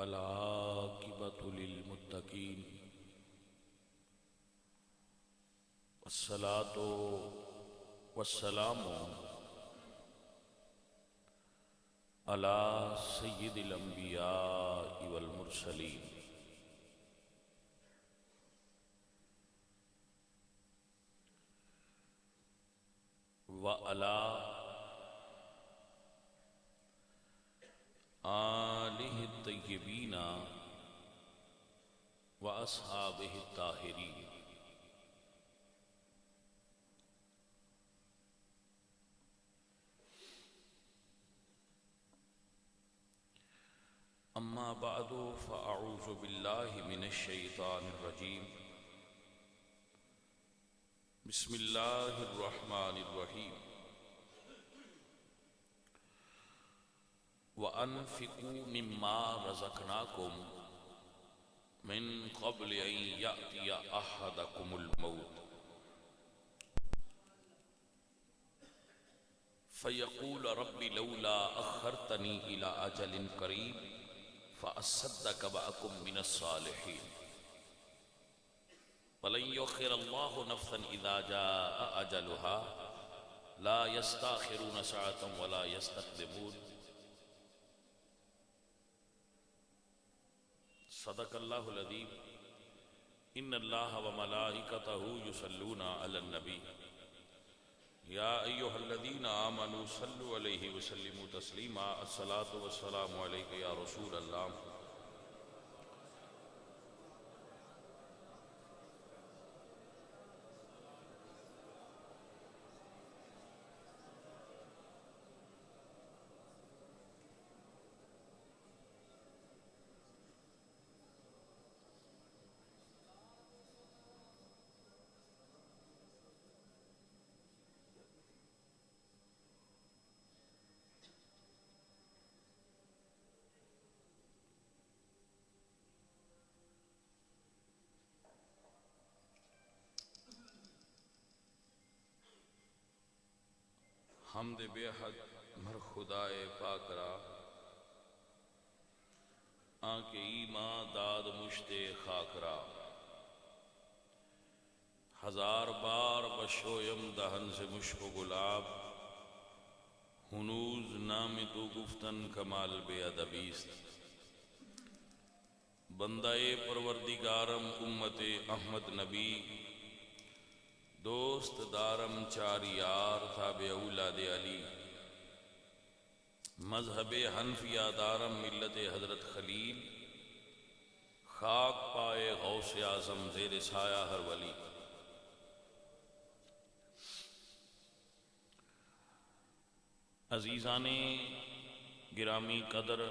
والعاقبة للمتقين والصلاة والسلام على سيد الأنبياء والمرسلين وعلى آلہ الطیبین واصحابہ الطاہرین اما بعد فاعوذ باللہ من الشیطان الرجیم بسم اللہ الرحمن الرحیم وَأَنفِقُوا مِمَّا رَزَقْنَاكُمْ مِن قَبْلِ أَن يَأْتِيَ أَحَدَكُمُ الْمَوْتُ فَيَقُولَ رَبِّ لَوْلَا أَخَّرْتَنِي إِلَى أَجَلٍ قَرِيبٍ فَأَصَّدَّقَ وَأَكُن مِّنَ الصَّالِحِينَ وَلَن يُؤَخِّرَ اللَّهُ نَفْسًا إِذَا جَاءَ أَجَلُهَا لَا يَسْتَأْخِرُونَ سَاعَةً وَلَا يَسْتَقْدِمُونَ صدق اللہ العظیم ان اللہ وملائکتہ یصلون علی النبی یا ایہا الذین آمنوا صلوا علیہ وسلموا تسلیما الصلاة والسلام علیک یا رسول اللہ حمد بے حق مر خدائے پاک را آنکہ ایمان داد مشتے خاک را ہزار بار بشویم دہن سے مشک و گلاب ہنوز نام تو گفتن کمال بے ادبیست بندہ پروردگارم امت احمد نبی دوست دارم چار یار تابع اولاد علی مذہب حنفیہ دارم ملت حضرت خلیل خاک پائے غوث اعظم زیر سایہ ہر ولی عزیزان گرامی قدر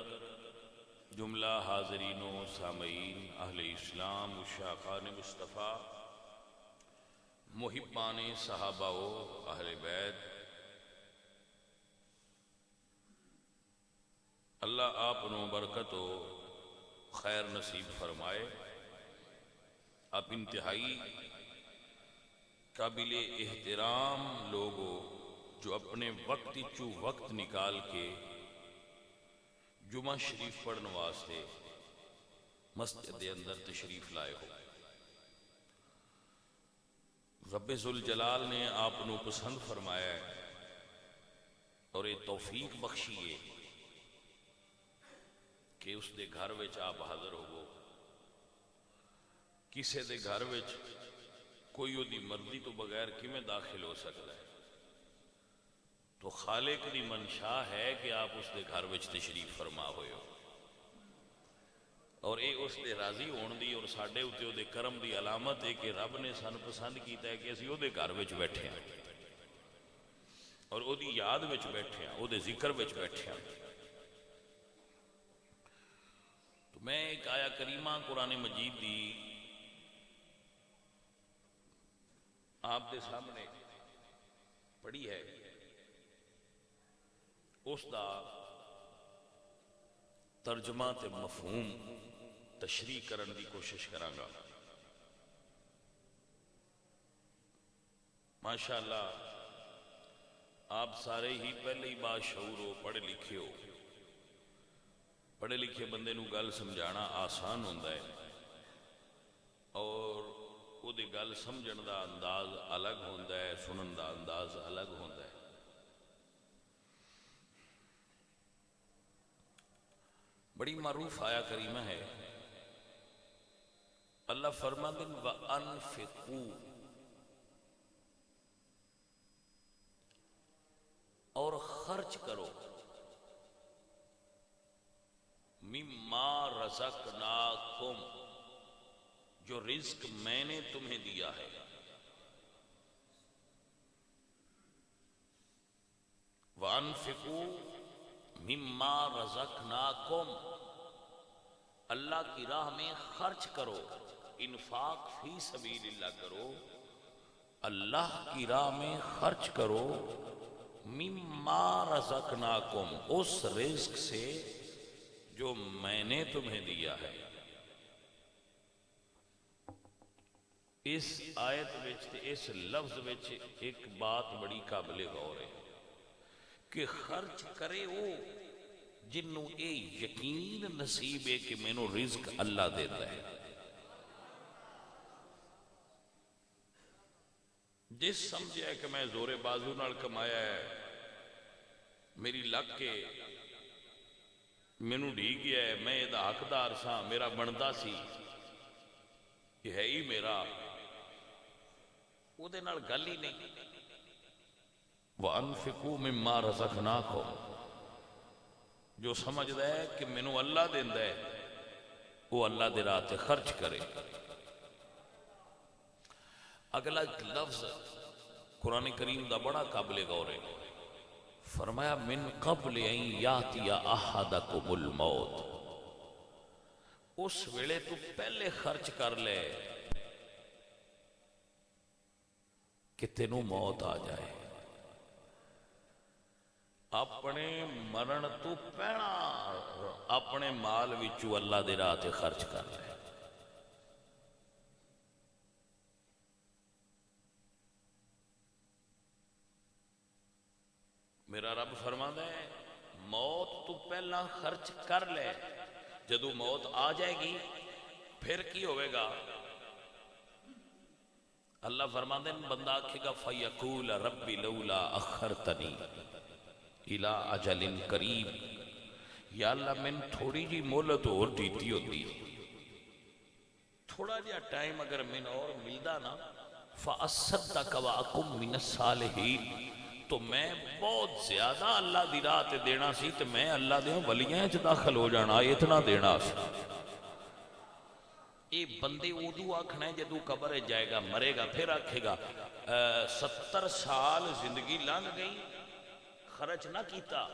جملہ حاضرین و سامعین اہل اسلام عشاقان مصطفیٰ محبان صحابہ و اہل بیت اللہ آپ نو برکت و خیر نصیب فرمائے آپ انتہائی قابل احترام لوگوں جو اپنے وقت چو وقت نکال کے جمعہ شریف پڑھنے واسطے مسجد اندر تشریف لائے ہو رب ذوالجلال نے آپ نو پسند فرمایا ہے اور یہ توفیق بخشی ہے کہ اس دے گھر وچ آپ حاضر ہوگو کسے دے گھر وچ کوئی او دی مرضی تو بغیر کیویں داخل ہو سکتا ہے تو خالق دی منشا ہے کہ آپ اس دے گھر وچ تشریف فرما ہوئے ہو اور اے اس دے راضی ہون دی اور ساڈے اتے او دے کرم دی علامت ہے کہ رب نے سان پسند کیتا ہے کہ اسی او دے گھر وچ بیٹھے ہیں اور او دی یاد وچ بیٹھے ہیں او دے ذکر وچ بیٹھے ہیں تو میں ایک آیا کریمہ قرآن مجید دی آپ دے سامنے پڑھی ہے اس دا ترجمہ تے مفہوم تشریح کرن دی کوشش کرانگا ماشاءاللہ آپ سارے ہی پہلے ہی باشعور ہو پڑھ لکھے ہو پڑھے لکھے بندے نو گل سمجھانا آسان ہوندا ہے اور وہ دی گل سمجھن دا انداز الگ ہوندا ہے، سنن دا انداز الگ ہوندا ہے۔ بڑی معروف آیا کریمہ ہے، اللہ فرماتے ہیں وَأَنفِقُوا، اور خرچ کرو، مما رزقناکم، جو رزق میں نے تمہیں دیا ہے۔ وَأَنفِقُوا مما رزقناکم، اللہ کی راہ میں خرچ کرو، انفاق فی سبیل اللہ کرو، اللہ کی راہ میں خرچ کرو، مما رزقناکم، اس رزق سے جو میں نے تمہیں دیا ہے۔ اس آیت وچ تے اس لفظ وچ ایک بات بڑی قابل غور ہے کہ خرچ کرے وہ جنوں اے یقین نصیب ہے کہ مینوں رزق اللہ دیتا ہے۔ جس سمجھے ہے کہ میں زور بازو نال کمایا ہے، میری لگ کے مینوں ڈی گیا ہے، میں یہ حقدار سا، میرا بندا سی، یہ ہے ہی میرا، وہ دے نال گل ہی نہیں۔ وَأَنفِقُوا مِمَّا رَزَقْنَاكُمْ، جو سمجھدا ہے کہ مینوں اللہ دیندا ہے وہ اللہ دے راہ تے خرچ کرے۔ اگلا لفظ قرآن کریم دا بڑا قابل غور ہے، فرمایا من قبل ان یاتی احدکم الموت، اس ویلے تو پہلے خرچ کر لے کہ تینوں موت آ جائے، اپنے مرن تو پہنا اپنے مال وچوں اللہ دے راہ تے خرچ کر لے۔ میرا رب فرماتا ہے موت تو پہلا خرچ کر لے، جدو موت آ جائے گی پھر کی ہوئے گا؟ اللہ فرماتے ہیں بندہ آکھے گا فَيَقُولَ رَبِّ لَوْلَا أَخَّرْتَنِي إِلَىٰ أَجَلٍ قَرِيبٍ، یا اللہ میں تھوڑی جی مہلت اور دیتی ہوتی، تھوڑا جا ٹائم اگر میں اور ملدا نا، فَأَصَّدَّقَ وَأَكُن مِّنَ الصَّالِحِينَ، تو میں بہت زیادہ اللہ دی راہ تے دینا سی، تو میں اللہ دے ولیاں وچ داخل ہو جانا، اتنا دینا سی۔ یہ بندے ادو آکھنا ہے جدو قبر جائے گا، مرے گا، پھر آکھے گا 70 سال زندگی لنگ گئی خرچ نہ کیتا،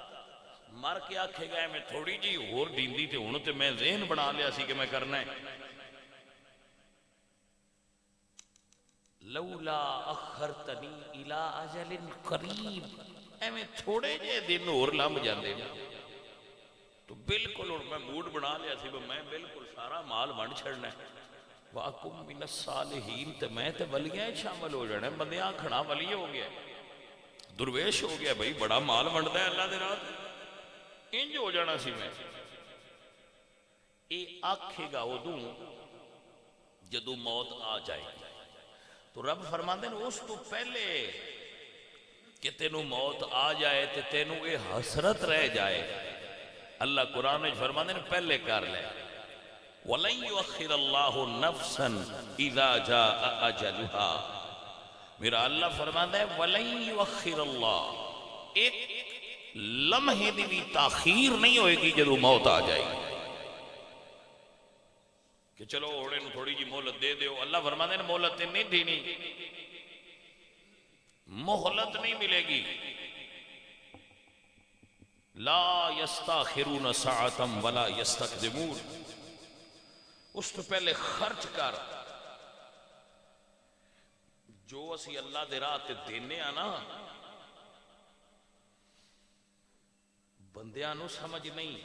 مر کے آکھے گا میں تھوڑی جی اور دیندی تے ہن تے میں ذہن بنا لیا سی کہ میں کرنا ہے۔ لولا اخرتنی الی اجل قریب، ایویں تھوڑے جے دن اور لمب جاندے نا تو بالکل اور میں موڈ بنا لیا سی میں بالکل سارا مال ونڈ چھڑنا ہے، وَأَكُن مِّنَ الصَّالِحِينَ، تے میں تے ولیاں شامل ہو جانا ہے۔ بندے آکھنا ولی ہو گیا، درویش ہو گیا، بھئی بڑا مال ونڈدا ہے اللہ دے راہ تے، انج ہو جانا سی میں۔ اے آکھے گا ادوں جدو موت آ جائے گی، تو رب فرماندے ہیں اس تو پہلے کہ تینوں موت آ جائے تے تینوں اے حسرت رہ جائے، اللہ قرآن میں فرماندے ہیں پہلے کر لے، وَلَن يُؤَخِّرَ اللَّهُ نَفْسًا إِذَا جَاءَ أَجَلُهَا، میرا اللہ فرماندہ ہے وَلَن يُؤَخِّرَ اللَّهُ، ایک لمحے دی بھی تاخیر نہیں ہوئے گی جدو موت آ جائے گی کہ چلو اوڑے نو تھوڑی جی مہلت دے دیو۔ اللہ فرماتے ہیں مہلت نہیں دینی، مہلت نہیں ملے گی۔ لا یستاخرون ساعتا ولا یستقدمون، اس تو پہلے خرچ کر، جو اسی اللہ دے راہ تے دینے آنا بندیاں نو سمجھ نہیں،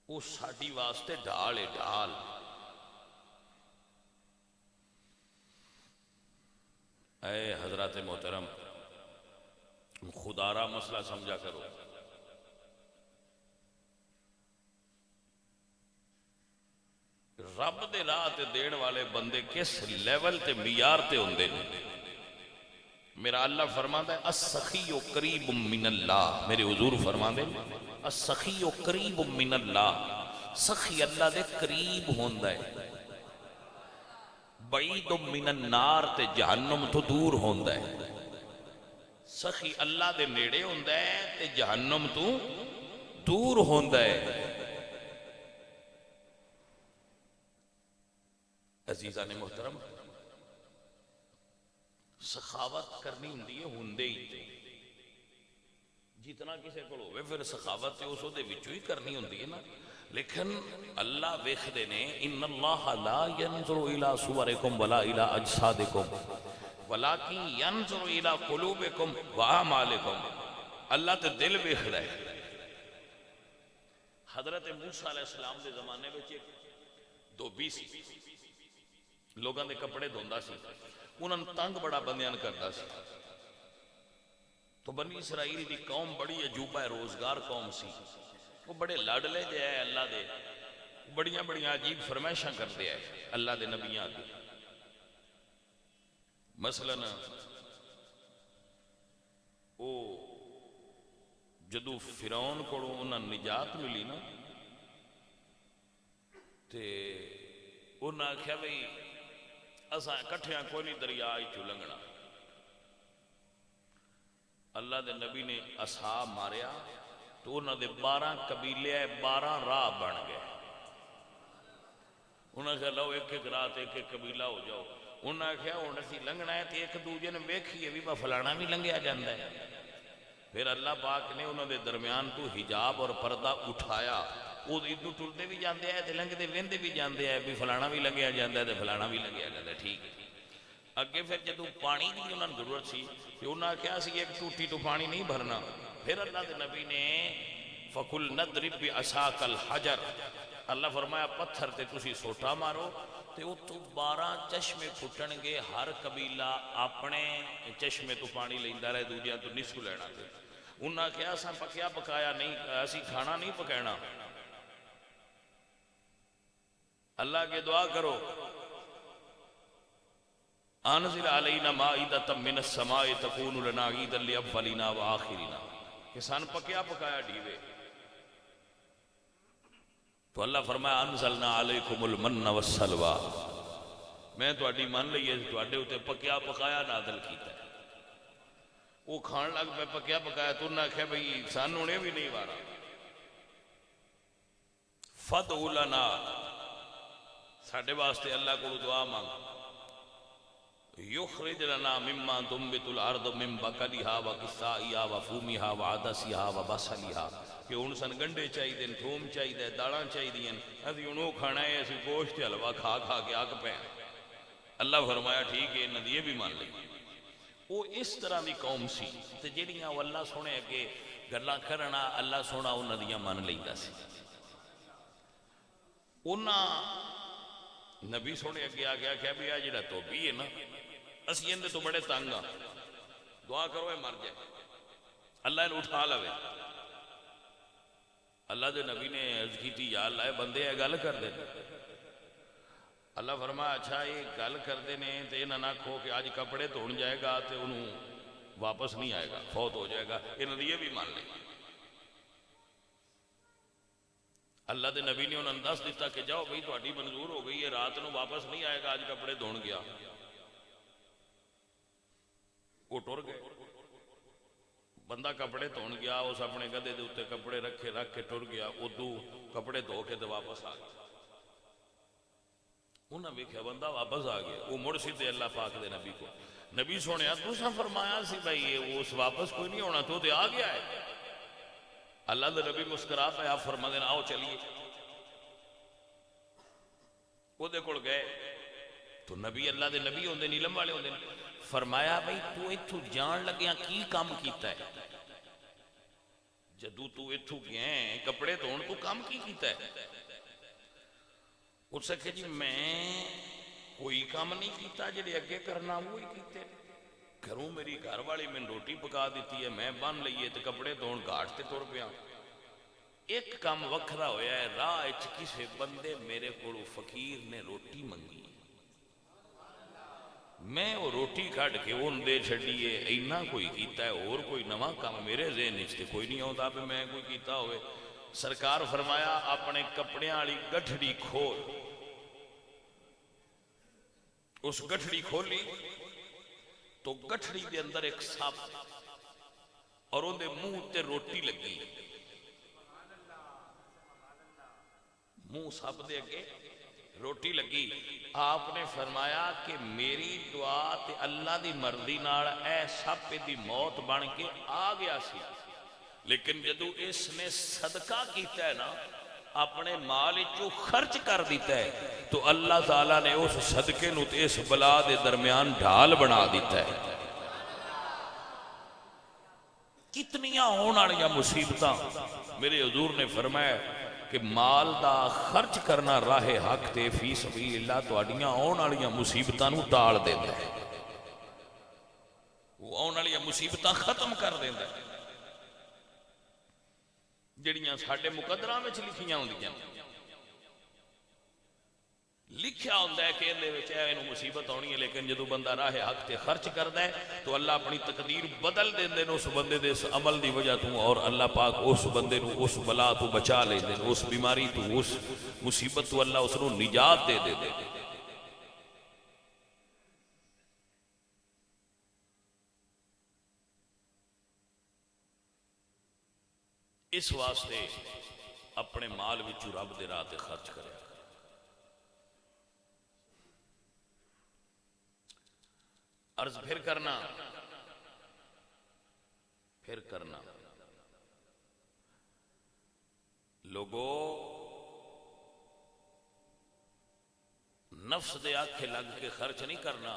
وہ ساڈی واسطے ڈھال ہے، ڈھال۔ اے حضرات محترم، خدا را مسئلہ سمجھا کرو. رب دے راہ تے دین والے بندے کس لیول تے معیار تے ہوندے نے. میرا اللہ فرماندا ہے السخی قریب من اللہ. میرے حضور فرماندے السخی قریب من اللہ. سخی اللہ دے قریب ہوندا ہے. بعید من النار تے جہنم تو دور ہوندا ہے. سخی اللہ دے نیڑے ہوندا ہے تے جہنم تو دور ہوندا ہے. عزیزان محترم، سخاوت کرنی ہوندے ہی جتنا کسی کو ہوئے پھر سخاوت اس دے وچوں ہی کرنی ہوندی ہے نا. لیکن اللہ ویکھدے نے ان اللہ لا ينظر الى صورکم ولا الى اجسادکم ولکن ينظر الى قلوبکم واعمالکم. اللہ تے دل ویکھدا ہے. حضرت موسیٰ علیہ السلام دے زمانے وچ دھوبی سی، لوگاں دے کپڑے دھوندا سی، انہاں نوں تنگ بڑا بندیاں کردا سی. تو بنی اسرائیل دی قوم بڑی عجوبہ روزگار قوم سی. وہ بڑے لاڈلے جے ہے اللہ دے، بڑیاں بڑیاں عجیب فرمائشاں کرتے ہیں اللہ دے نبیاں دی. مثلا او جدو فرعون کو انہاں نجات ملی نا تے انہاں آکھیا بھئی اساں کٹھیاں کوئی نہیں دریا چوں لنگنا. اللہ دے نبی نے عصا ماریا تو انہاں دے 12 قبیلے 12 راہ بن گئے. انہاں کہا لو ایک ایک رات ایک ایک قبیلہ ہو جاؤ. انہاں کہا ہن اسی لنگنا ہے تے ایک دوجے نے ویکھیے بھی فلانا بھی لنگیا جاندا ہے. پھر اللہ پاک نے انہاں دے درمیان تو حجاب اور پردہ اٹھایا. وہ ادھر ٹرتے بھی جاندے ہیں تے لنگدے ویندے بھی جاندے ہیں بھی فلانا بھی لنگیا جاندا ہے تے فلانا بھی لنگیا جاندا ہے. ٹھیک ہے. اگے پھر جدو پانی دی انہاں نے ضرورت سی کہ انہاں کہا سی ایک ٹوٹی تو پانی نہیں بھرنا. پھر اللہ دے نبی نے فَقُلْ نَضْرِبْ بِعَصَاكَ الْحَجَرَ. اللہ فرمایا پتھر تے تسی سوٹا مارو تے اتوں 12 چشمے پھٹن گے. ہر قبیلہ اپنے چشمے تو پانی لیندا رہے، دوجیاں تو نصف لینا. تے انہاں کہا اساں پکیا پکایا نہیں، اسی کھانا نہیں پکانا. اللہ کے دعا کرو انزل علینا مائدۃ من السماء تکون لنا عیدا لاولینا وآخرین. کہ سن پکیا پکایا ڈیوے. تو اللہ فرمایا انزلنا علیکم المن والسلوى. میں تہاڈی من لئیے تہاڈے اوتے پکیا پکایا نازل کیتا ہے. وہ کھان لگ پہ پکیا پکایا تو انہاں کہا بھئی سن ہونے بھی نہیں وارا. فدعو لنا، ساڈے واسطے اللہ کو دعا مانگ. یخرج لنا مما تنبت الارض من بقلها وقثائها وفومها وعدسها وبصلها. کہ ہن سن گنڈے چاہیے، تھوم چاہیے، داڑاں چاہیے، اسی ہن وہ کھانا ہے، اسی گوشت حلوہ کھا کھا کے اگ پے. اللہ فرمایا ٹھیک ہے انہاں دی بھی مان لئی. وہ اس طرح دی قوم سی تے جڑیاں اللہ سونے اگے گلاں کرنا اللہ سونا انہاں دیاں مان لیندا سی. انہاں نبی سونے اگے آ گیا کہ بھی آ جڑا توبی ہے نا اسی اندے تو بڑے تنگ ہاں، دعا کرو اے مر جائے، اللہ نے اٹھا لوے. اللہ دے نبی نے عرض کی تھی یا اللہ بندے اے گل کر دے. اللہ فرمایا اچھا یہ گل کر دے نے تے انہاں نہ کھو کہ آج کپڑے دھون جائے گا تے انہوں واپس نہیں آئے گا، فوت ہو جائے گا. انہاں دی یہ بھی مان لیں. اللہ دے نبی نے انہوں نے دس دیتا کہ جاؤ بھئی تہاڈی منظور ہو گئی ہے، رات نو واپس نہیں آئے گا، آج کپڑے دھون گیا. وہ ٹر گئے. بندہ کپڑے دھون گیا، اس اپنے گدے دے اوتے کپڑے رکھ کے ٹر گیا. ادو کپڑے دھو کے تے واپس آ گیا. انہاں ویکھیا بندہ واپس آ گیا. وہ مڑ سیدھے اللہ پاک دے نبی کو، نبی سونیا تساں فرمایا سی بھائی یہ اس واپس کوئی نہیں ہونا، تو تے آ گیا ہے. اللہ دے نبی مسکرا پے آپ فرما دے آؤ چلیے. وہ دے کول گئے تو نبی اللہ دے نبی ہوندے نیلم والے ہوندے. فرمایا بھئی تو ایتھوں جان لگیاں کی کام کیتا ہے؟ جدو تو ایتھوں گئے کپڑے دھون تو کام کی کیتا ہے؟ اس سے کہ جی میں کوئی کام نہیں کیتا، جڑے اگے کرنا وہی کیتے. گھروں میری گھر والی میں روٹی پکا دیتی ہے، میں بن لئیے تو کپڑے دھون گھاٹ تے تر پیا۔ ایک کام وکھرا ہویا ہے، راہ وچ کسے بندے میرے کولوں فقیر نے روٹی منگی، میں وہ روٹی کھڑ کے ان دے چھڑیے، اینا کوئی کیتا ہے اور کوئی نواں کام میرے ذہن وچ تے کوئی نہیں آتا پہ میں کوئی کیتا ہوئے۔ سرکار فرمایا اپنے کپڑیاں والی گٹھڑی کھول، اس گٹھڑی کھولی تو گٹھڑی دے اندر ایک سپ اور ان دے منہ تے روٹی لگی، منہ سپ دے اگے روٹی لگی۔ آپ نے فرمایا کہ میری دعا تے اللہ دی مرضی نال اے سپ دی موت بن کے آ گیا سی، لیکن جدو اس نے صدقہ کیتا ہے نا، اپنے مال جو خرچ کر دیتا ہے، تو اللہ تعالیٰ نے اس صدقے نو تے اس بلا دے درمیان ڈھال بنا دیتا ہے۔ کتنیاں ہون والیاں مصیبتاں میرے حضور نے فرمایا کہ مال دا خرچ کرنا راہ حق تے فی سبیل اللہ تواڈیاں ہون والیاں مصیبتاں نو ٹال دیندا ہے، وہ ہون والیاں مصیبتاں ختم کر دیندا ہے جڑیاں ساڈے مقدراں وچ لکھیاں ہوندیاں، لکھیا ہوندا ہے کہ اندے وچ اینو مصیبت ہونی ہے، لیکن جدوں بندہ راہ حق تے خرچ کردا ہے تو اللہ اپنی تقدیر بدل دیندے نے اس بندے دے اس عمل دی وجہ تو، اور اللہ پاک اس بندے نو اس بلا تو بچا لیندے نے، اس بیماری تو اس مصیبت تو اللہ اس نو نجات دے دے۔ اس واسطے اپنے مال وچوں رب دے راہ تے خرچ کرے۔ عرض پھر کرنا لوگو، نفس دے آکھے لگ کے خرچ نہیں کرنا،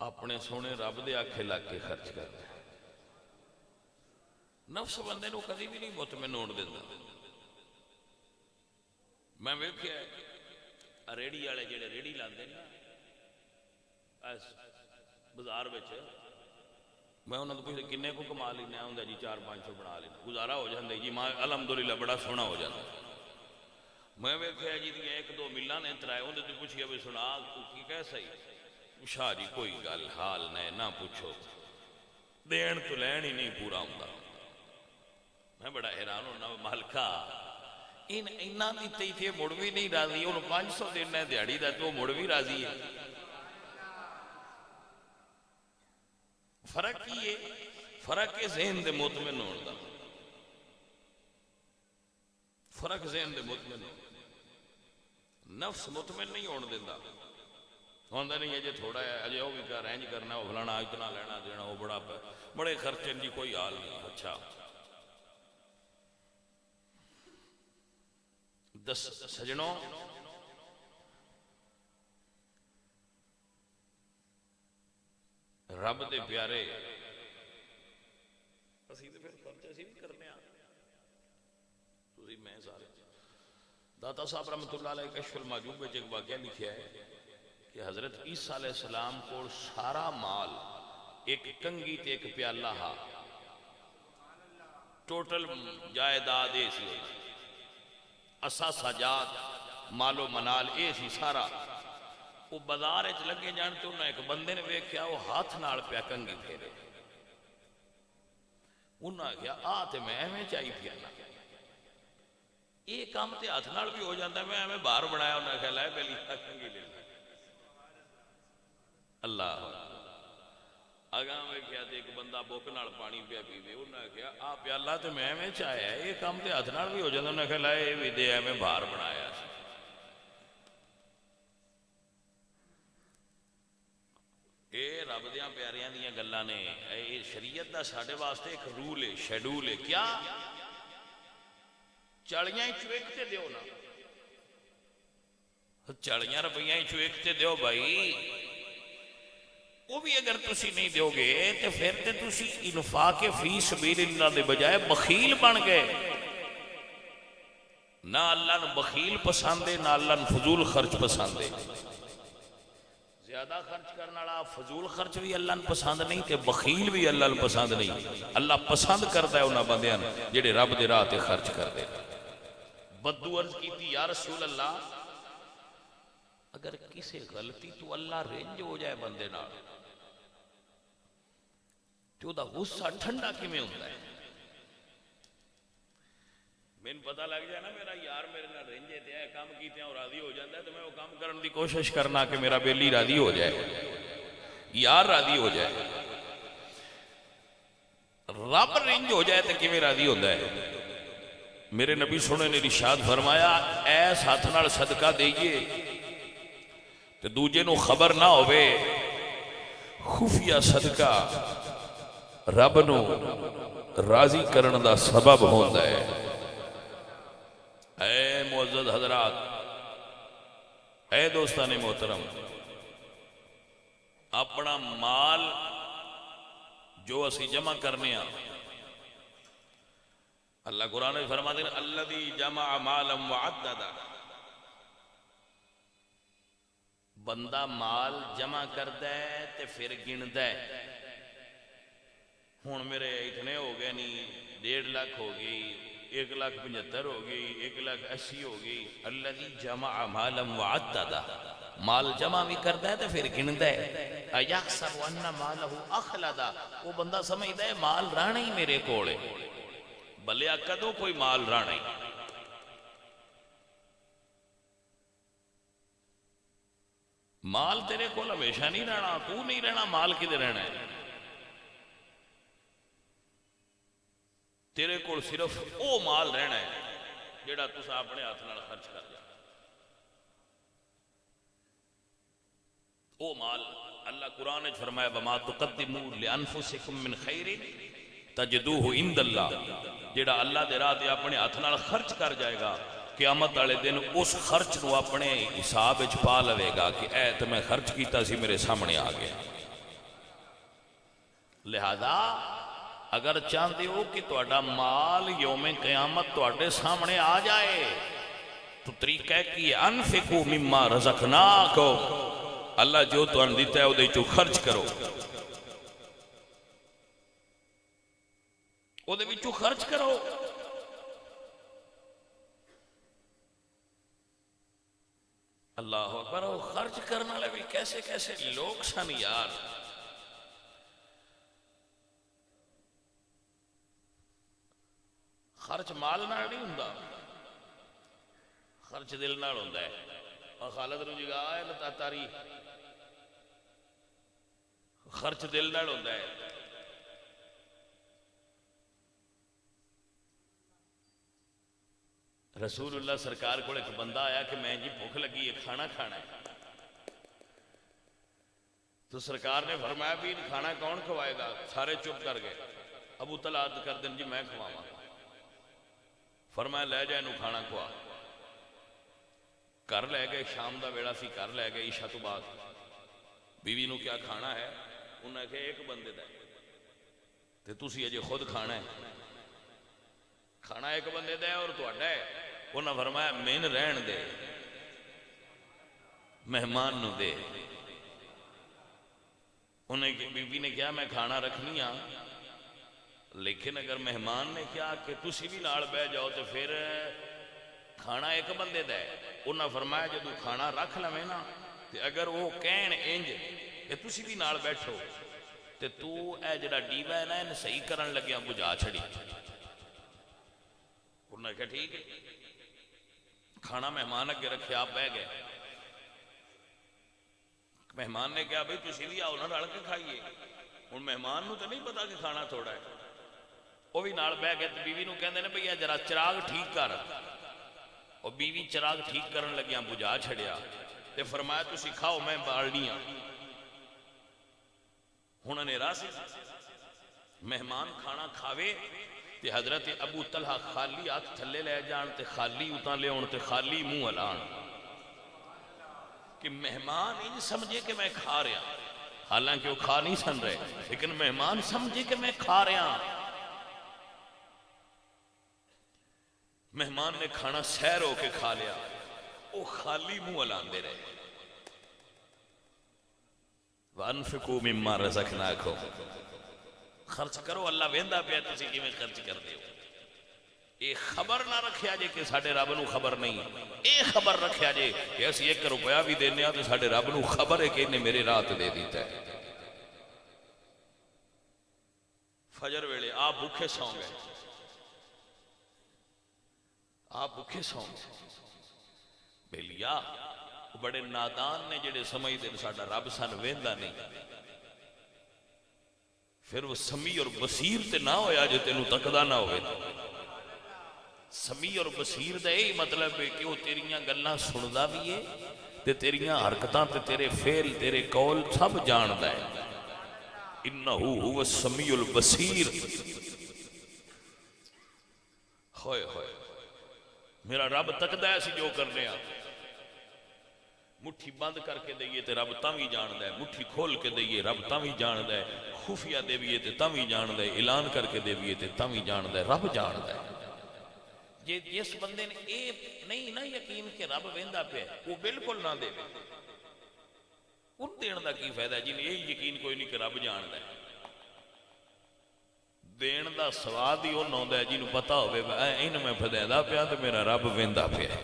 اپنے سونے رب دے آکھے لگ کے خرچ کرنا۔ نفس بندے نو کدی بھی نہیں مطمئن ہون دیندا۔ میں ویکھیا ریڑی والے جڑے ریڑی لاندے نا بازار وچ، میں انہاں تو پوچھدا کنے کو کما لینا، ہوندا جی 400-500 بنا لینا، گزارا ہو جاندا جی، ماں الحمدللہ بڑا سونا ہو جاندا۔ میں ویکھیا جی 1-2 ملاں نے ترائے، اون تے پوچھیا بھی سنا کی کیسا ہی شاہ جی کوئی گل حال نہ پوچھو، دین تو لین ہی نہیں پورا ہوندا۔ میں بڑا حیران ہونا، مالکا انہاں دی تے مڑ بھی نہیں راضی، انہوں 500 دینا ہے دیہڑی دا تو مڑ بھی راضی ہے۔ فرق کی ہے؟ فرق ہے ذہن دے مطمئن ہون دا، فرق ذہن دے مطمئن ہون۔ نفس مطمئن نہیں ہون دیندا، ہوندا نہیں ہے جی تھوڑا ہے اجے وہ بھی کر رینج کرنا، وہ فلانا اتنا لینا دینا، وہ بڑے خرچے جی کوئی حال نہیں۔ اچھا سجنوں، رب دے پیارے اسی تے پھر خرچ اسی بھی کرنے آ تسی میں سارے۔ داتا صاحب رحمۃ اللہ علیہ کشف المعجوب میں ایک واقعہ لکھیا ہے کہ حضرت عیسیٰ علیہ السلام کو سارا مال ایک کنگھی تے ایک پیالہ ہا، ٹوٹل جائیداد اے سی، اسا سجاد مال و منال اے سی سارا۔ وہ بازار وچ لگے جان تو انہیں ایک بندے نے ویکھیا وہ ہاتھ نال پیا کنگھی پھیرے، انہاں کہیا آ تے میں ایویں چاہی پھیرنا، یہ کام تے ہاتھ نال بھی ہو جاتا ہے، میں ایویں باہر بنایا، انہاں کہا لے پہلی کنگھی لے لے۔ اللہ اگاں ویکھیا تے ایک بندہ بوک نال پانی پیا پیوے، انہاں کہیا آ پیالہ تے میں ایویں چاہیا ہے، یہ کام تے ہاتھ نال بھی ہو جاتا، انہاں کہا لے یہ بھی دے ایویں باہر بنایا۔ اے رب دیاں پیاریاں دیاں گلاں نے، اے شریعت دا ساڈے واسطے ایک رول ہے، شیڈول ہے۔ کیا چالیاں چویک تے دیو نا، چالیاں روپیاں چویک تے دیو بھائی، وہ بھی اگر تسی نہیں دیو گے تو پھر تے تسی انفاق فی سبیل اللہ دے بجائے بخیل بن گئے۔ نہ اللہ نے بخیل پسندے، نہ اللہ نے فضول خرچ پسندے۔ زیادہ خرچ کرنے والا فضول خرچ بھی اللہ نے پسند نہیں تے بخیل بھی اللہ نے پسند نہیں. اللہ پسند کرتا ہے انہاں بندیاں جڑے رب دے راہ تے خرچ کرتے. بدو عرض کیتی یا رسول اللہ اگر کسی غلطی تو اللہ رنج ہو جائے بندے نال تو دا غصہ ٹھنڈا کیویں ہوندا ہے؟ مین پتہ لگ جائے نا میرا یار میرے نال رنجے تے کام کیتے اور راضی ہو جاتا ہے تو میں وہ کام کرنے دی کوشش کرنا کہ میرا بیلی راضی ہو جائے, یار راضی ہو جائے. رب رنج ہو جائے تو کیویں راضی ہوندا ہے؟ میرے نبی سونے نے ارشاد فرمایا ایس ہاتھ نال صدقہ دئیے تے دوجے نو خبر نہ ہوئے, خفیہ صدقہ رب نو راضی کرن دا سبب ہوندا ہے. اے معزز حضرات, اے دوستان محترم, اپنا مال جو اسی جمع کرنے ہیں, اللہ قرآن میں فرماتے ہیں الذی جمع مالا وعددا, بندہ مال جمع کرتا ہے تے پھر گنتا ہے. ہوں میرے اتنے ہو گئے نہیں, 1.5 لاکھ ہو گئی, 1,75,000 ہو گئی, 1,80,000 ہو گئی. الذی جمع مالا وعددا, مال جمع بھی کرتا ہے تو پھر گنتا ہے. ایحسب ان مالہ اخلدا, وہ بندہ سمجھتا ہے مال رہنا ہی میرے کول ہے, بلیا کدوں کوئی مال رہنا ہی. مال تیرے کول ہمیشہ نہیں رہنا, تو نہیں رہنا, مال کدھر رہنا ہے؟ تیرے کول صرف او مال رہنا ہے جیڑا تسا اپنے ہاتھ نال خرچ کر جا. او مال اللہ قرآن نے فرمایا وما تقدموا لانفسکم من خیر تجدوہ عند اللہ, جیڑا اللہ دے راہ تے اپنے ہاتھ نال خرچ کر جائے گا قیامت والے دن اس خرچ نو اپنے حساب وچ پا لوے گا کہ اے تے میں خرچ کیتا سی میرے سامنے آ گیا. لہذا اگر چاہتے ہو کہ تہاڈا مال یوم قیامت تہاڈے سامنے آ جائے تو طریقہ ہے کہ انفقوا مما رزقناکم, اللہ جو تہاڈے دیتا ہے او دے چوں خرچ کرو, او دے وچوں خرچ کرو. اللہ اکبر, وہ خرچ کرنے والے بھی کیسے کیسے لوگ سن یار. خرچ مال نال نہیں ہوندا, خرچ دل نال ہوندا ہے. اور خالد نو جگا ہے لتا تاری, خرچ دل نال ہوندا ہے. رسول اللہ سرکار کو ایک بندہ آیا کہ میں جی بھوک لگی ہے, کھانا کھانا ہے. تو سرکار نے فرمایا بھی کھانا کون کھوائے گا؟ سارے چپ کر گئے. ابو طلحہ عرض کر دیں جی میں کھواواں. فرمایا لے جائے نو کھانا کھوا. گھر لے گئے, شام دا ویڑا سی, گھر لے گئے عشاء تو بعد. بیوی نو کیا کھانا ہے؟ انہوں نے کہا ایک بندے دا ہے تے تسی اجے خود کھانا ہے. کھانا ایک بندے دا ہے اور تہاڈا ہے. انہوں نے فرمایا مین رہن دے, مہمان نو دے. انہیں بیوی نے کہا میں کھانا رکھنی ہاں, لیکن اگر مہمان نے کہا کہ تسی بھی نال بہ جاؤ تو پھر کھانا ایک بندے دا ہے. انہوں نے فرمایا جدو کھانا رکھ لویں نا تے اگر وہ کہن انج کہ تسی بھی نال بیٹھو تے تو اے جڑا ڈیوا ہے نا ان صحیح کرن لگیا بجھا چھڑی. انہوں نے کہا ٹھیک ہے. کھانا مہمان اگے رکھے, آپ بہ گئے. مہمان نے کہا بھئی تسی بھی آؤ نا رل کے کھائیے. ہن مہمان نو تو نہیں پتا کہ کھانا تھوڑا ہے, وہ بھی نال بہ گئے. بیوی نو کہندے نے بھئی ذرا چراغ ٹھیک کر, اور بیوی چراغ ٹھیک کرن لگیاں بجھا چھڑیا تے فرمایا تسی کھاؤ میں بالنی ہاں. ہن ہنیرا سی, مہمان کھانا کھاوے تے حضرت ابو طلحہ خالی ہاتھ تھلے لے جان تے خالی اتاں لے آن تے خالی منہ ہلان, کہ مہمان انج سمجھے کہ میں کھا رہا. حالانکہ وہ کھا نہیں سن رہے, لیکن مہمان سمجھے کہ میں کھا رہا. مہمان نے کھانا سیر ہو کے کھا لیا, وہ خالی منہ ہلاندے رہے. وَأَنفِقُوا مِمَّا رَزَقْنَاكُمْ، خرچ کرو، اللہ ویندا پیا تسی کیویں خرچ کردے ہو۔ یہ خبر نہ رکھیا جے کہ ساڈے رب نو خبر نہیں، یہ خبر رکھیا جے کہ اسی 1 روپیہ بھی دینے ہاں تو ساڈے رب نو خبر ہے کہ انہیں میرے رات دے دیتا ہے۔ فجر ویلے آپ بھوکے سو گئے، آپ بھوکے سو گئے، بیلیا بڑے نادان نے جڑے سمجھتے ساڈا رب سن ویندا نہیں، پھر وہ سمیع اور بصیر تے نہ ہویا جو تینوں تکدا نہ ہوئے۔ سمیع اور بصیر دا یہی مطلب ہے کہ وہ تیریاں گلاں سندا بھی ہے تے تیریاں حرکتاں تے تیرے فعل تیرے قول سب جاندا ہے۔ انہو هو السمیع البصیر۔ ہوئے ہوئے میرا رب تکدا ہے اسی جو کرنے آ، مٹھی بند کر کے دئیے تے رب تاں بھی جاندا ہے، مٹھی کھول کے دئیے رب تاں بھی جاندا ہے، خفیہ دیویے تے تاں بھی جاندا ہے، اعلان کر کے دیویے تے تاں بھی جاندا ہے، رب جاندا ہے۔ جس بندے نے اے نہیں نہ یقین کہ رب ویندا پیا وہ بالکل نہ دے، ان دین دا کی فائدہ ہے جنہیں یہی یقین کوئی نہیں کہ رب جاندا ہے۔ دین دا سواد ہی انہوں دا ہے جنہوں پتا ہوئے ان میں فدیدہ پیا تو میرا رب ویندا پیا۔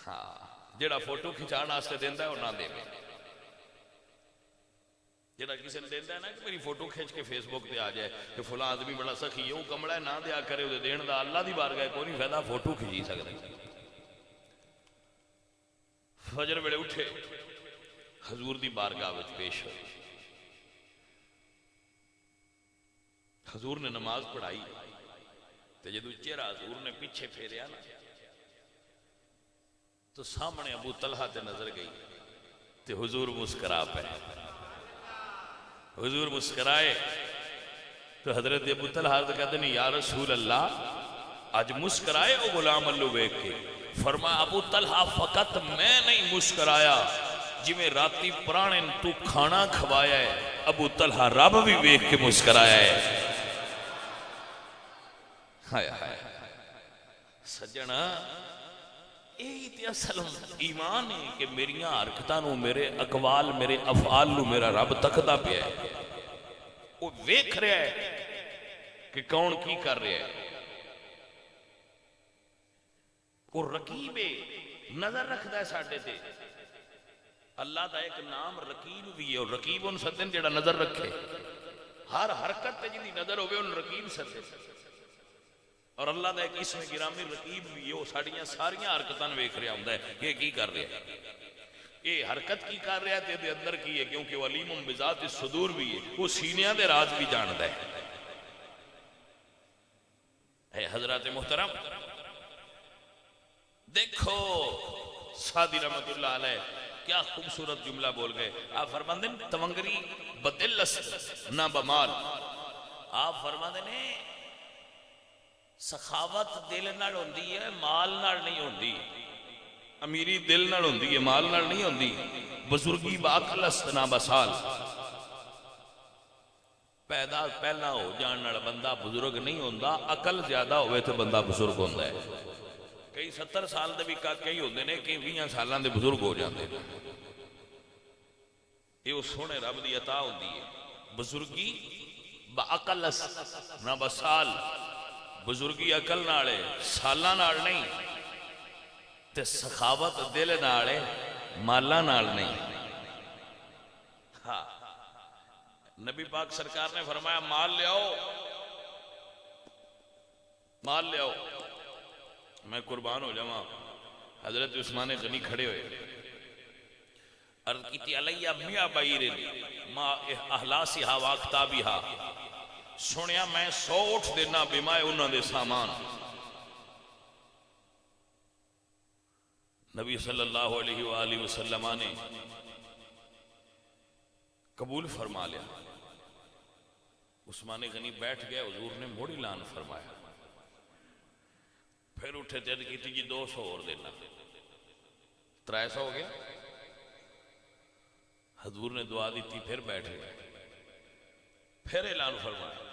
ہاں جڑا فوٹو کھچانا آستے دیندہ ہے وہ نہ دے میں، جڑا کسی نے دیندہ ہے نا کہ میری فوٹو کھینچ کے فیس بک پہ آ جائے کہ فلاں آدمی بڑا سخی ہے وہ کمڑا ہے نہ دیا کرے وہ دین دا اللہ دی بارگاہ کوئی نہیں فائدہ فوٹو کھچی سکتے۔ فجر ویلے اٹھے حضور دی بارگاہ وچ پیش ہوئے، حضور نے نماز پڑھائی تے جدو چہرہ حضور نے پیچھے پھیریا نا تو سامنے ابو طلحہ تے نظر گئی تے حضور مسکرا پہ، حضور مسکرائے تو حضرت ابو طلحہ تو کہتے ہیں یا رسول اللہ آج مسکرائے او غلام اللہ بیک کے، فرمایا ابو طلحہ فقط میں نہیں مسکرایا جی میں راتی پرانے تو کھانا کھوایا ہے، ابو طلحہ رب بھی بیک کے مسکرایا ہے۔ ہائے ہائے سجنہ یہی تے اصل ایمان ہے کہ میریاں حرکتاں نو میرے اقوال میرے افعال نو میرا رب تکدا پیا ہے، وہ ویکھ رہا ہے کہ کون کی کر رہا ہے، وہ رقیب نظر رکھدا ہے ساڈے تے۔ اللہ دا ایک نام رقیب بھی ہے اور رقیب ان سدن جڑا نظر رکھے، ہر حرکت تے جی نظر ہوئے ان رقیب سدے، اور اللہ دا ایک اسم گرامی رقیب بھی ہے، وہ ساڑیاں ساریاں حرکتاں ویکھ رہا ہوندا ہے کہ کی کر رہا ہے، یہ حرکت کی کر رہا ہے تے دے اندر کی ہے، کیونکہ وہ علیم بذات الصدور بھی ہے، وہ سینیاں دے راز بھی جاندا ہے۔ اے حضرات محترم دیکھو سعدی رحمت اللہ علیہ کیا خوبصورت جملہ بول گئے، آپ فرماندے تونگری بدل نہ بمال، آپ فرماندے نے سخاوت دل نال ہوندی ہے مال نال نہیں ہوندی، امیری دل نال ہوندی ہے مال نال نہیں ہوندی، بزرگی باقل است نہ بسال، پیدا پہلا ہو جان نال بندہ بزرگ نہیں ہوندا، عقل زیادہ ہوئے تو بندہ بزرگ ہوندا ہے۔ کئی 70 سال دے بھی کئی ہوندے نے کئی 20 سالاں دے بزرگ ہو جاندے نے، یہ وہ سونے رب دی عطا ہوندی ہے۔ بزرگی باقل است نہ بسال، بزرگی عقل نالے سالاں نال نہیں تے سخاوت دل نالے مالاں نال نہیں۔ ہاں نبی پاک سرکار نے فرمایا مال لے آؤ، مال لے آؤ، میں قربان ہو جاواں۔ حضرت عثمان غنی کھڑے ہوئے، عرض کیتی علیہ میاں بعیر ما احلاسیہا واقتابیہا، سنیا میں 100 اٹھ دینا بیمائے انہوں دے سامان۔ نبی صلی اللہ علیہ وآلہ وسلم نے قبول فرما لیا۔ عثمان غنی بیٹھ گئے، حضور نے موڑی لان فرمایا، پھر اٹھے تیز کی تھی جی 200 اور دینا، 300 ہو گیا۔ حضور نے دعا دی تھی، پھر بیٹھ گئے، پھر اعلان فرمایا۔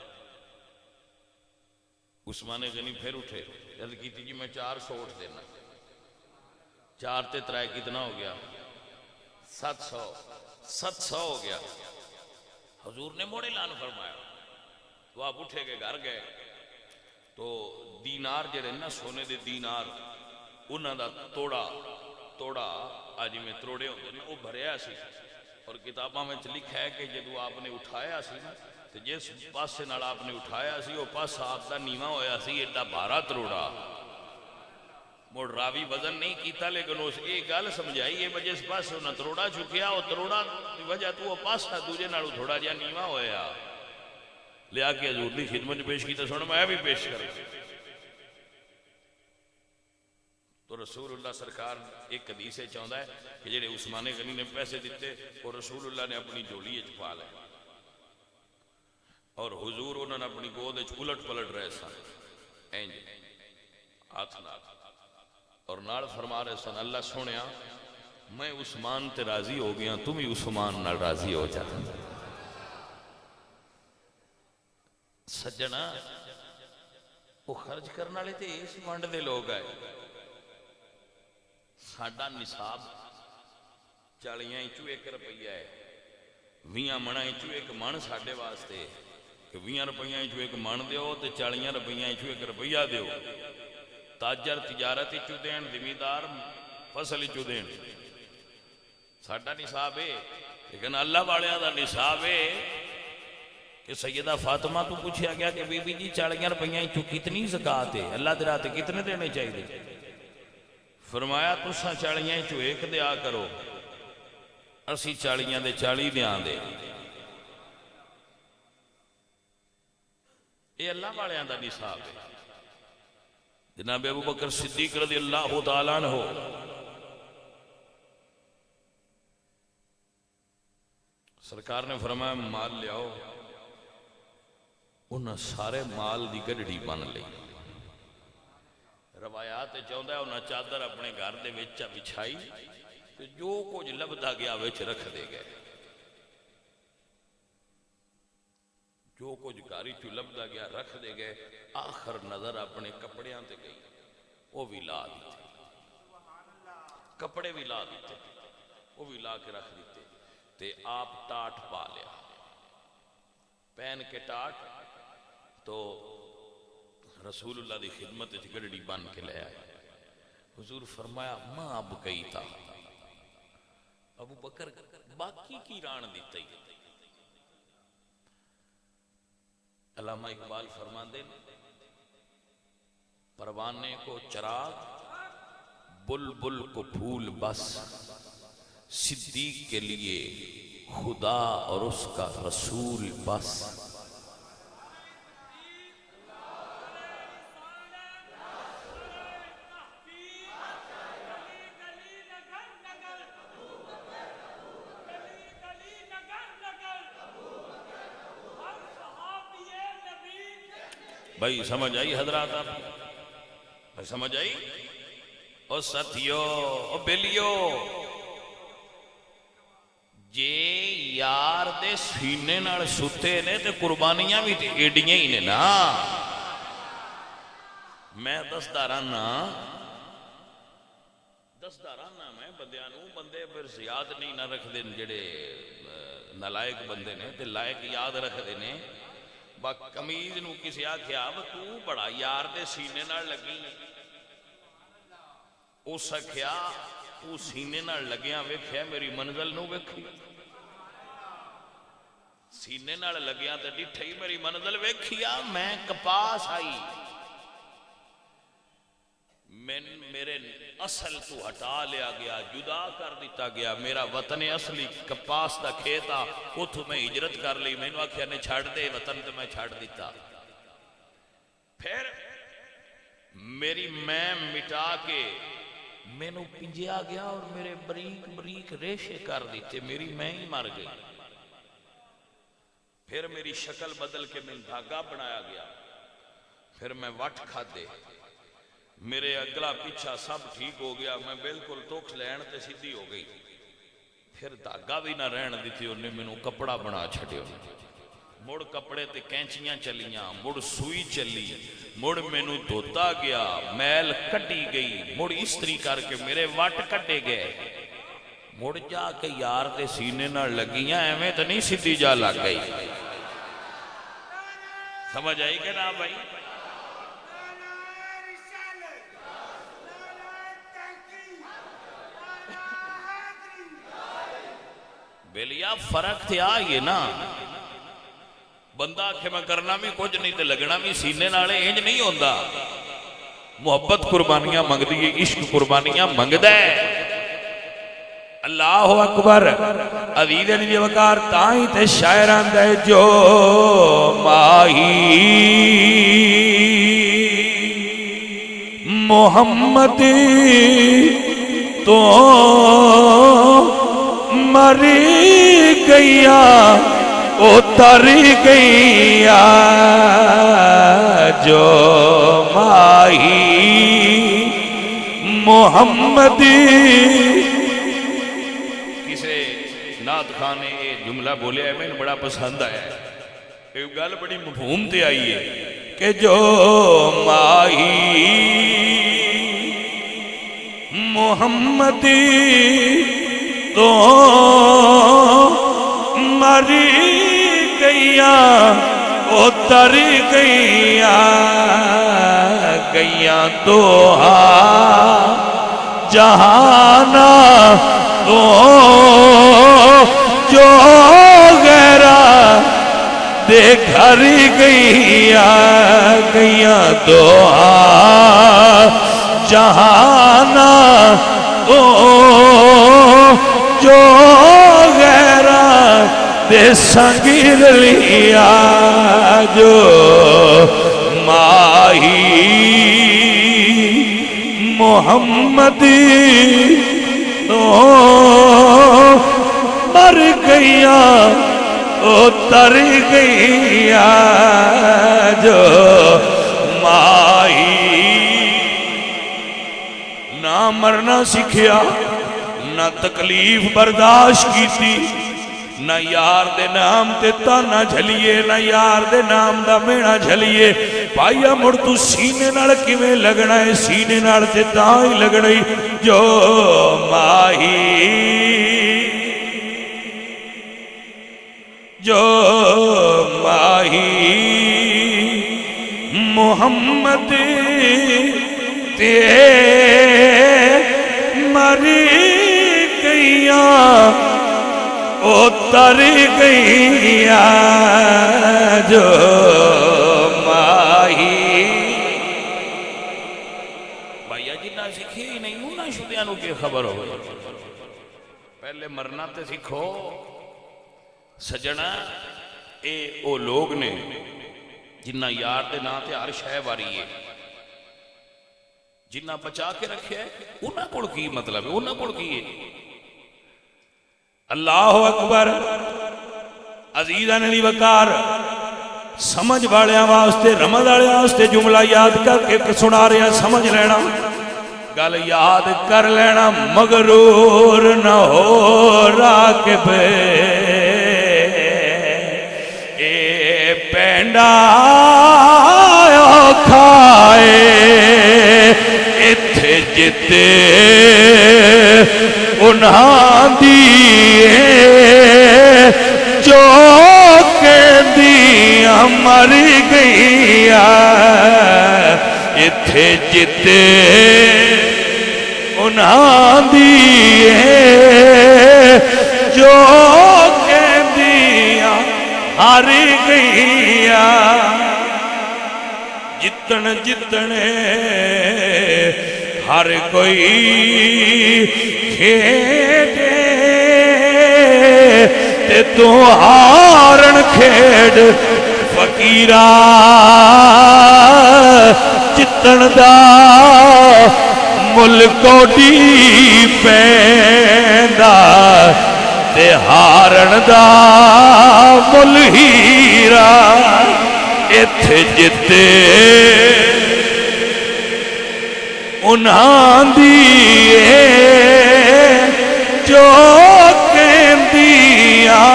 عثمان غنی پھر اٹھے، جلد کی تھی جی میں 400 اٹھ دینا، 4 تے 3 کتنا ہو گیا؟ 700 ہو گیا. حضور نے موڑے اعلان فرمایا تو آپ اٹھے کے گھر گئے تو دینار جڑے نا سونے دے دینار انہاں دا توڑا آج میں تروڑے ہوندے نے وہ بھریا سی اور کتاباں میں لکھا ہے کہ جدو آپ نے اٹھایا سی نا تو جس پاسے نال آپ نے اٹھایا سی وہ پاسا آپ دا نیواں ہویا سی ایڈا بارہ تروڑا. مڑ راوی وزن نہیں کیتا لیکن اس ایک گل سمجھائی ہے وجہ اس پاس انہاں تروڑا چکیا وہ تروڑا دی وجہ تو وہ پاسا دوجے نالوں تھوڑا جہا نیواں ہویا لیا کے حضور دی خدمت پیش کی تو سن میں بھی پیش کروں. تو رسول اللہ سرکار ایک حدیث چاہتا ہے کہ جڑے عثمان غنی نے پیسے دیتے اور رسول اللہ نے اپنی جولی چھپا لے اور حضور انہوں نے اپنی گود الٹ پلٹ رہے سن اینج ہاتھ نال اور نال فرما رہے سن اللہ سنیا میں عثمان تے راضی ہو گیا تم ہی عثمان نال راضی ہو جا. سجنا وہ خرچ کرنے والے تے اس منڈ دے لوگ آئے. ساڈا نصاب 40 1 روپیہ ہے 20 منہ 1 من ساڈے واسطے کہ 20 روپیہ 1 من دیو تے 40 روپیہ 1 روپیہ دیو. تاجر تجارت دین زمیندار فصل دین ساڈا نصاب ہے. لیکن اللہ والیاں دا نصاب ہے کہ سیدہ فاطمہ تو پوچھا گیا کہ بی بی جی 40 روپیہ کتنی زکات ہے اللہ دے راہ تے کتنے دینے چاہیے. فرمایا تساں 40 1 دیا کرو اسی 40 دے 40 دیاں دے. یہ اللہ والیاں دا نصاب ہے. جناب ابو بکر صدیق رضی اللہ تعالیٰ عنہ سرکار نے فرمایا مال لیاؤ. انہاں سارے مال دی گڈڑی بن لئی. روایات چاہتا ہے انہاں چادر اپنے گھر دے وچ بچھائی تو جو کچھ لبدا گیا وچ رکھ دے گئے. جو کچھ گھر چ لبدا گیا رکھ دے گئے. آخر نظر اپنے کپڑیاں تے گئی وہ بھی لا دیتے کپڑے بھی لا دیتے وہ بھی لا کے رکھ دیتے تے آپ ٹاٹ پا لیا پہن کے ٹاٹ تو رسول اللہ دی خدمت گڑڑی بن کے لے آئے. حضور فرمایا ماں اب کئی تھا ابو بکر باقی کی ران دیتے ہی. علامہ اقبال فرماندے پروانے کو چراغ بلبل کو پھول بس صدیق کے لیے خدا اور اس کا رسول بس. بھائی سمجھ آئی حضرات آپ بھائی سمجھ آئی. او ساتھیو او بیلیو جے یار دے سینے نال ستے نے تے قربانیاں بھی تے ایڈیاں ہی نے نا. میں دستارانا میں بندیانوں بندے پھر زیاد نہیں نہ رکھ دین جڑے نالائق بندے نے تے لائق یاد رکھ دینے. با کمیز نو کسی آکھیا تو بڑا یار دے سینے نال لگی او سکھیا تو سینے نال لگیاں ویکھیا میری منزل نو ویکھی سینے نال لگیاں تے ڈٹھئی میری منزل ویکھیا میں کپاس آئی میرے اصل تو ہٹا لیا گیا جدا کر دیتا گیا. میرا وطن اصلی کپاس دا کھیتا اتھو میں ہجرت کر لی. میں نے آکھیا نے چھاڑ دے وطن تے میں چھاڑ دیتا. پھر میری میں مٹا کے میں نو پنجیا گیا اور میرے بریک بریک ریشے کر دیتے میری میں ہی مر گئی. پھر میری شکل بدل کے میں دھاگا بنایا گیا. پھر میں وٹ کھا دے میرے اگلا پیچھا سب ٹھیک ہو گیا. میں بالکل توکھ لین تے سیدھی ہو گئی. پھر دھاگا بھی نہ رہن دیتی انہیں میں نو کپڑا بنا چھڑے مڑ کپڑے تے کینچیاں چلیاں مڑ سوئی چلی مڑ میں نو دھوتا گیا میل کٹی گئی مڑ استری کر کے میرے وٹ کٹے گئے. مڑ جا کے یار دے سینے نہ لگیاں ایویں تو نہیں سیدھی جا لگ گئی. سمجھ آئی کہ نا بھائی؟ بیلیا فرق تھے آئیے نا. بندہ آکھے میں کرنا بھی کچھ نہیں تے لگنا بھی سینے نالے انج نہیں ہوندا. محبت قربانیاں منگ دیئے، عشق قربانیاں منگ دے. اللہ اکبر. عزیز نے وقار تائیں تے شاعران دے جو ماہی محمد تو مری گیا اتر گیا جو ماہی محمد. کسے نعت خان نے یہ جملہ بولے ہے میں نے بڑا پسند آیا ہے. ایک گل بڑی مفہوم تے آئی ہے کہ جو ماہی محمد تو مری گیا اتر گیا گیا تو جہانا تو جو غیرہ دے گھر گیا گیا تو جہانا تو جو غیرہ دے سنگیر لیا جو ماہی محمد تو مر گیا اتر گیا جو ماہی. نہ مرنا سکھیا نہ تکلیف برداشت کی تھی نہ یار دے نام تے تانا جھلیے نہ یار دے نام دا مینا جھلیے. پائیا مڑ تو سینے نال کیویں لگنا ہے سینے نال تے تاں ہی لگنا ہی جو ماہی جو ماہی محمد تے مری گیا اتر گیا جو ماہی. بھائیا جنہ سکھے ہی نہیں ہوں نا شدیانوں کی خبر ہو. پہلے مرنا تے سکھو سجنا. اے او لوگ نے جنہ یار دے نا تے ہر شے واری ہے جنہ بچا کے رکھے انہاں کول کی مطلب ہے انہاں کول کی ہے. اللہ اکبر. عزیزاں علی وقار سمجھ والیاں واسطے رمض والے واسطے جملہ یاد کر کے سنا رہا سمجھ لینا گل یاد کر لینا. مغرور نہ ہو راکب اے پینڈا کھائے اتھے جتے انہاں دیئے جو کہندیاں مر گئیا اتھے جتے انہاں دیئے جو کہندیاں ہر گئیا. جتن جتنے ہر کوئی کھیڑے تے تو ہارن کھیڑ فقیرہ جتن دا ملکو ڈی پیندا تے ہارن دا مل ہیرا اتھے جتے انہاں دیئے جو کہندیاں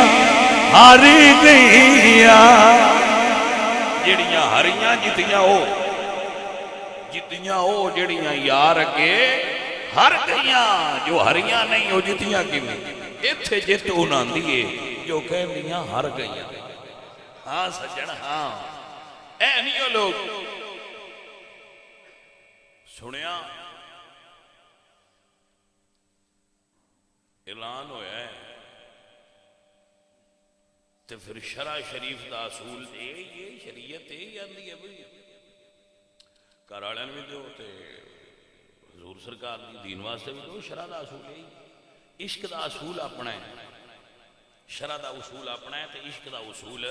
ہر گئیاں. جڑیاں ہریاں جتیاں ہو جڑیاں یار اگے ہر گئیاں جو ہریاں نہیں وہ جتیاں کی میں اتھے جت انہاں دیئے جو کہندیاں ہر گئیاں ہاں سجن ہاں اے نہیں لوگ سنیا اعلان ہویا ہے تو پھر شرع شریف دا اصول دے یہ شریعت ہے یادی ہے بھئی کارالین بھی دو تے حضور سرکار دی دین واسطے بھی دو شرع دا اصول ہے عشق دا اصول اپنا ہے شرع دا اصول اپنا ہے تے عشق دا اصول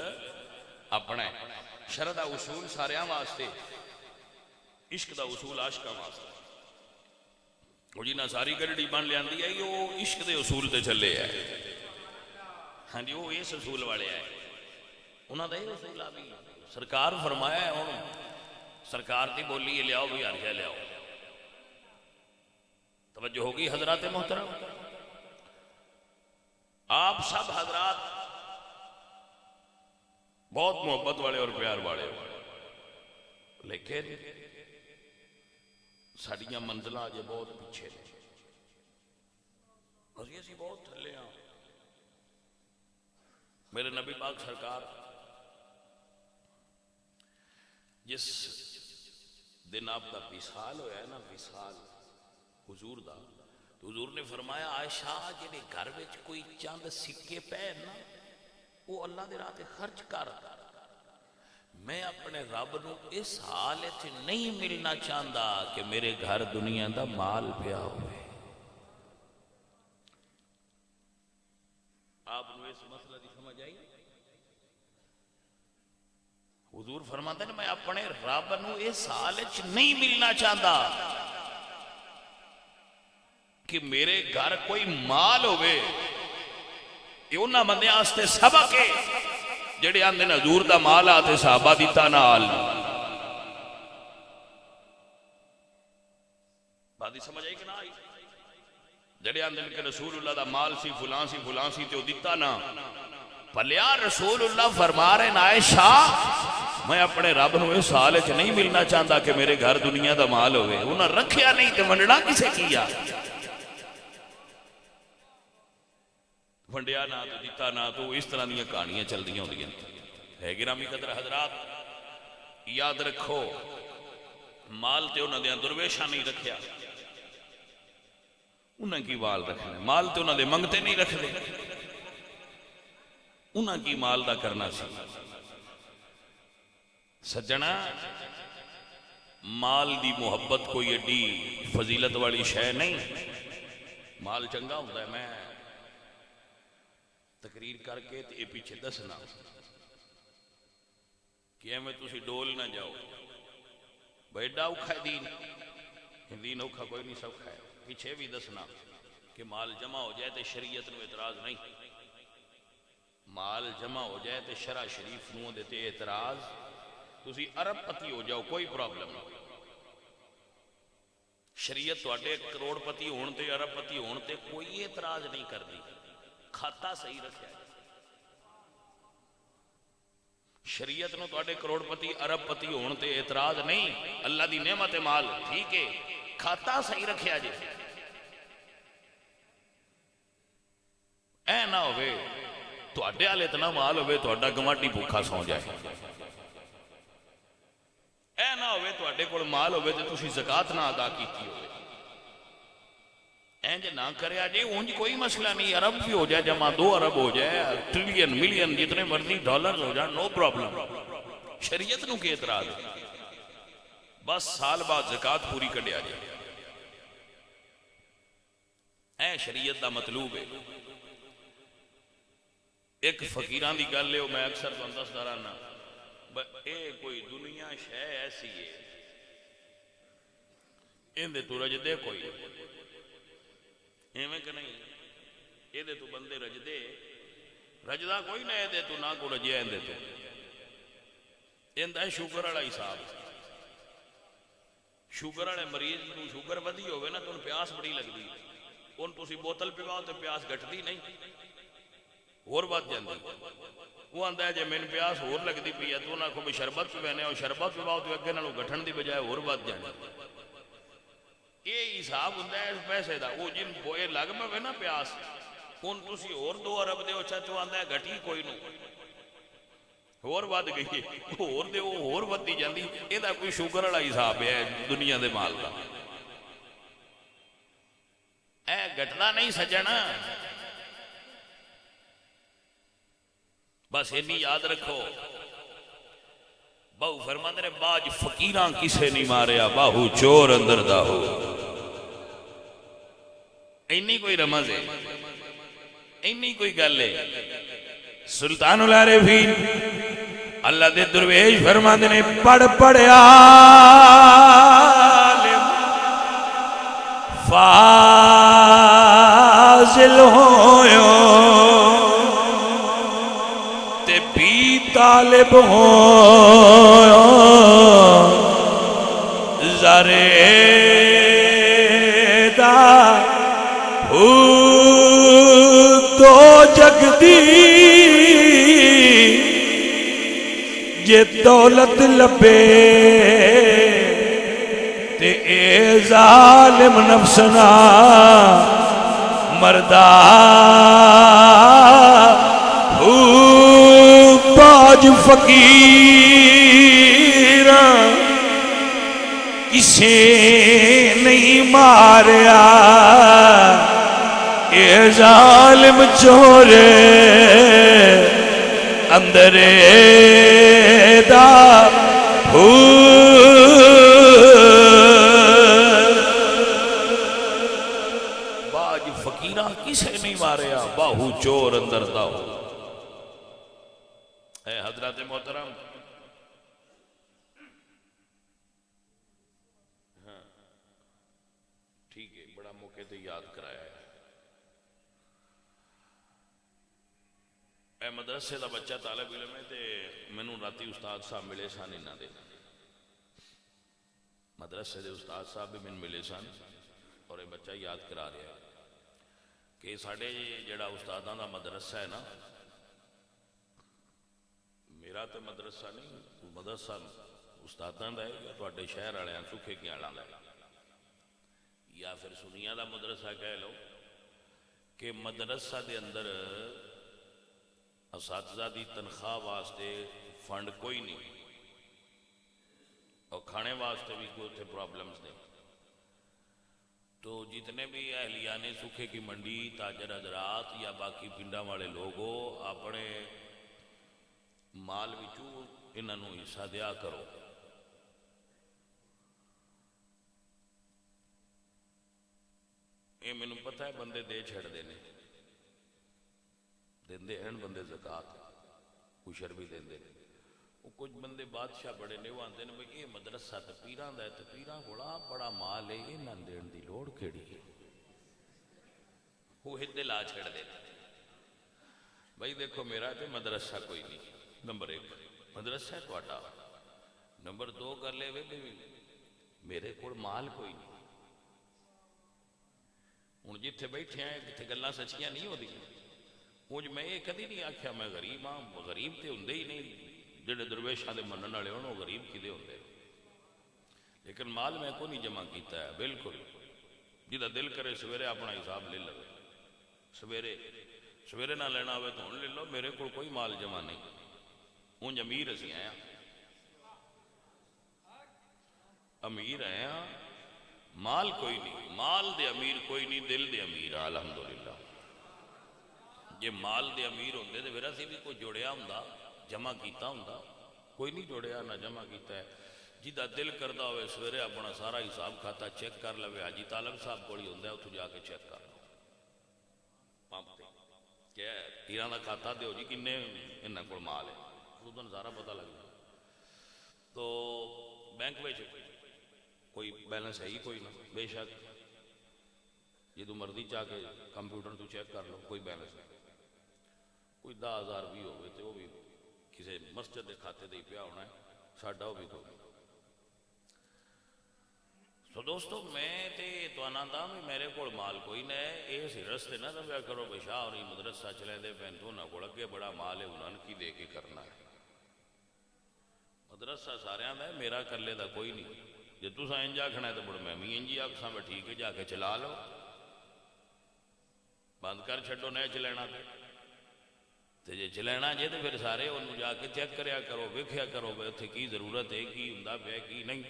اپنا ہے شرع دا اصول ساریاں واسطے عشق دا اصول عاشقاں واسطے وہ جنہ ساری گڑی بن لے آندی ہے یہ عشق دے اصول تے چلے ہے ہاں جی وہ اس اصول والے ہے انہاں دا یہ اصول آ بھی سرکار فرمایا ہے سرکار دی بولی یہ لیاؤ بھی عرشہ لیاؤ توجہ ہوگی حضرات محترم آپ سب حضرات بہت محبت والے اور پیار والے لیکن ساڑیاں منزلہ آجے بہت پیچھے لے اور یہ سی بہت تھلے ہیں میرے نبی پاک سرکار جس دن آپ دا وصال ہویا ہے نا وصال حضور دا تو حضور نے فرمایا عائشہ جنہیں گھر وچ کوئی چند سکے پہ نا وہ اللہ دے راہ تے خرچ کر میں اپنے رب نو اس حالت نہیں ملنا چاہتا کہ میرے گھر دنیا دا مال پیا ہوئے آپ نے اس مسئلہ دی سمجھ آئی حضور فرماتے ہیں میں اپنے رب نو اس حالت نہیں ملنا چاہتا کہ میرے گھر کوئی مال ہوئے یہ انہاں بندے آستے سبق ہے جڑے آندے حضور دا مال آتے صحابہ دیتا نال بات سمجھ آئی کہ نہ آئی جڑے آندے کہ رسول اللہ دا مال سی فلان سی تے دیتا نا پلیا رسول اللہ فرما رہے عائشہ میں اپنے رب نو اس حال چ نہیں ملنا چاہتا کہ میرے گھر دنیا دا مال ہوئے انہاں رکھیا نہیں تے ونڈنا کسے کیا ونڈیا نہ تو دیتا نہ تو اس طرح دیا کہانیاں چل دیا ہوندیاں ہے گرامی قدر حضرات یاد رکھو مال تے انہاں دے درویشاں نہیں رکھیا انہاں کی مال رکھنا مال تے انہاں دے منگتے نہیں رکھ دے انہاں کی مال دا کرنا سی سجنا مال دی محبت کوئی ایڈی فضیلت والی شے نہیں مال چنگا ہوتا ہے میں تقریر کر کے تے پیچھے دسنا کہ میں تسی ڈول نہ جاؤ بیڈا اوکھا ہے دین اوکھا کوئی نہیں سوکھا ہے پیچھے بھی دسنا کہ مال جمع ہو جائے تے شریعت نو اعتراض نہیں مال جمع ہو جائے تے شرع شریف نو دیتے اعتراض تسی عرب پتی ہو جاؤ کوئی پرابلم نہیں شریعت تواڈے کروڑ پتی ہون تے عرب پتی ہون تے کوئی اعتراض نہیں کر دی کھاتا صحیح رکھا ہے شریعت نو تواڈے کروڑ پتی عرب پتی ہون تے اعتراض نہیں اللہ دی نعمت مال ٹھیک ہے کھاتا صحیح رکھیا جے اے نہ ہوئے تواڈے والے اتنا مال ہوئے تواڈا گواٹی بھوکا سو جائے اے نہ ہوئے تواڈے کول مال ہوئے تے تسی زکات نہ ادا کیتی ہوئے اینج نہ کریا جی اونج کوئی مسئلہ نہیں عرب بھی ہو جائے جمع 2 ارب ہو جائے ٹریلین ملین جتنے مرضی ڈالر ہو جائے نو پرابلم شریعت نو کے اعتراض بس سال بعد زکات پوری کڈیا جائے اے شریعت دا مطلوب ہے ایک فقیران دی گل ہے میں اکثر تو اندس دارانا اے کوئی دنیا شے ایسی ہے اندے تو رجدے کوئی ایویں کہ نہیں یہ دے تو بندے رجدے رجدہ کوئی نہ دے تو نہ کو رجے اندے تو اندہ شوگر والا حساب شوگر والے مریض کو شوگر ودی ہوئے نا تو ان پیاس بڑی لگ دی ان تو سی بوتل پیواؤ تو پیاس گھٹتی نہیں اور بات جاندی وہ آندہ ہے جے میں پیاس اور لگ دی پی ہے تو نہ کو بھی شربت پیوانے اور شربت پیواؤ تو اگے نہ لو گھٹن دی بجائے اور بات جاندی یہ حساب ہوتا ہے اس پیسے دا. وہ جن بوئے لگ پے نا پیاس ہوں تھی اور 2 ارب دو چاچو آتا ہے گھٹی کوئی نو ہور ود گئی ہے ہور دے وہ ہور ودی جاندی. یہ کوئی شوگر والا حساب ہے دنیا دے مال دا. اے گھٹنا نہیں سجنا. بس اینی یاد رکھو بہو فرماندے نے باج فقیراں کسے نہیں ماریا باہو چور اندر دا ہو. اینی کوئی رمز ہے اینی کوئی گل ہے. سلطان العارفین اللہ دے درویش فرماندے نے پڑھ پڑھیا فاضل ہویو تے بھی طالب ہویو زرے دا تو جگ دی جے دولت لبے تے اے ظالم نفسنا مردہ باج فقیر کسے نہیں ماریا اے ظالم چورے اندر دا باج فقیرہ کسے نہیں ماریا باہو چور اندر دا ہو. اے حضرات محترم ہاں ٹھیک ہے بڑا موقع تے یاد کرایا ہے. اے مدرسے دا بچہ طالب علم ہے تے مینوں راتی استاد صاحب ملے سن. انہاں دے مدرسے دے استاد صاحب بھی مین ملے سن اور یہ بچہ یاد کرا رہا ہے کہ ساڈے جڑا استاداں دا مدرسہ ہے نا میرا تو مدرسہ نہیں مدرسہ استاداں دا ہے یا تواڈے شہر والےاں سکھے گیاڑاں دا یا پھر سنیاں دا مدرسہ کہہ لو کہ مدرسہ دے اندر اساتذہ دی تنخواہ واسطے فنڈ کوئی نہیں اور کھانے واسطے بھی کوئی تھے پرابلمز نہیں. تو جتنے بھی اہلیان سکھے کی منڈی تاجر حضرات یا باقی پنڈا والے لوگوں اپنے مال وچوں انہاں نوں حصہ دیا کرو. یہ مینوں پتہ ہے بندے دے چھڑ دینے دیندے ہیں بندے زکات کشر بھی دیندے ہیں. وہ کچھ بندے بادشاہ بڑے نے وہ آندے نے بھئی یہ مدرسہ تے پیراں دا ہے تے پیراں کولا بڑا مال ہے انہاں دین دی لوڑ کیڑی ہے. وہ ہدے لا چھڑ دے بھئی دیکھو میرا تے مدرسہ کوئی نہیں. نمبر 1 مدرسہ ہے تواڈا. نمبر 2 کر لے وے میرے کول مال کوئی نہیں. ہن جتھے بیٹھے ہیں جتھے گلاں سچیاں نہیں ہوندی اونج میں یہ کدی نہیں آکھیا میں غریب ہاں. غریب تے ہوندے ہی نہیں جڑے درویشاں دے منن والے ہون وہ غریب کدے ہوندے. لیکن مال میں کو نہیں جمع کیتا ہے بالکل. جدا دل کرے سویرے اپنا حساب لے لو. سویرے نہ لینا ہوئے تو ہن لے لو. میرے کو کوئی مال جمع نہیں. اونج امیر اسی ہیں امیر ہیں مال کوئی نہیں. مال دے امیر کوئی نہیں دل دے امیر الحمدللہ. یہ مال دے امیر ہوندے تے پھر اسی بھی کوئی جوڑیا ہوندا جمع کیتا ہوندا. کوئی نہیں جوڑیا نہ جمع کیتا ہے. جدا دل کردا ہوئے سویرے اپنا سارا حساب کھاتا چیک کر لوے. حاجی طالب صاحب کوئی ہوندا ہے اتھوں جا کے چیک کر لو پمپ تے کہ تیراں دا کھاتا دیو جی کنے انہاں کول مال ہے. اودوں سارا پتہ لگ جائے. تو بینک وچ کوئی بیلنس ہے ہی کوئی نہ بے شک جدوں مرضی چاہ کے کمپیوٹر تو چیک کر لو کوئی بیلنس نہیں. کوئی 10,000 بھی ہوئے تو وہ بھی کسی مسجد کے کھاتے دے پیا ہونا ہے. ساڈا وہ بھی کوئی. سو دوستو میں تے تو آناندہ میں میرے کو مال کوئی نہ ہے. اس رستے نہ دبیا کرو بشاہ اور مدرسہ چلے دے پہن تو نہ کو لگے بڑا مال ہے انہوں کی دے کے کرنا ہے. مدرسہ سارے آندا ہے میرا کلے دا کوئی نہیں. جی تسا انج آکھنا ہے تو مڑ میں بھی انج ہی آکھاں بھی ٹھیک ہے جا کے چلا لو بند کر چھڈو نہیں چلینا تو جی چلینا جی تو پھر سارے انہوں جا کے چیک کریا کرو ویکھیا کرو بھی اتنے کی ضرورت ہے کی ہوندا پیا کی نہیں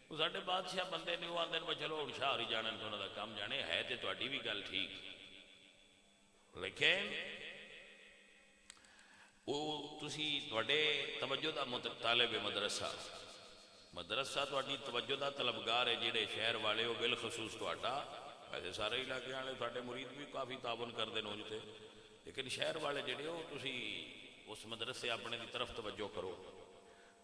وہ ساڈے بادشاہ بندے نہیں وہ آندے نے چلو ہن شاہ ہی جانن تو انہاں دا کام جانے ہے تے تہاڈی بھی گل ٹھیک لیکن وہ تسی تواڈے توجہ دا طالب مدرسہ مدرسہ تواڈی توجہ دا طلبگار ہے جڑے شہر والے ہو بالخصوص تواڈا ویسے سارے علاقے والے تواڈے مرید بھی کافی تعاون کردے نے تے لیکن شہر والے جڑے ہو تسی اس مدرسے اپنے دی طرف توجہ کرو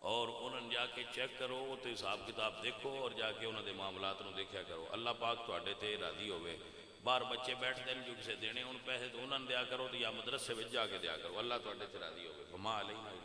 اور انہوں جا کے چیک کرو تو حساب کتاب دیکھو اور جا کے انہوں دے معاملات نو دیکھیا کرو اللہ پاک تواڈے تے راضی ہوئے باہر بچے بیٹھتے ہیں جو کسے دینے ان پیسے تو انہوں نے دیا کرو تو یا مدرسے میں جا کے دیا کرو اللہ تواڈے تے راضی ہوئے فما علینا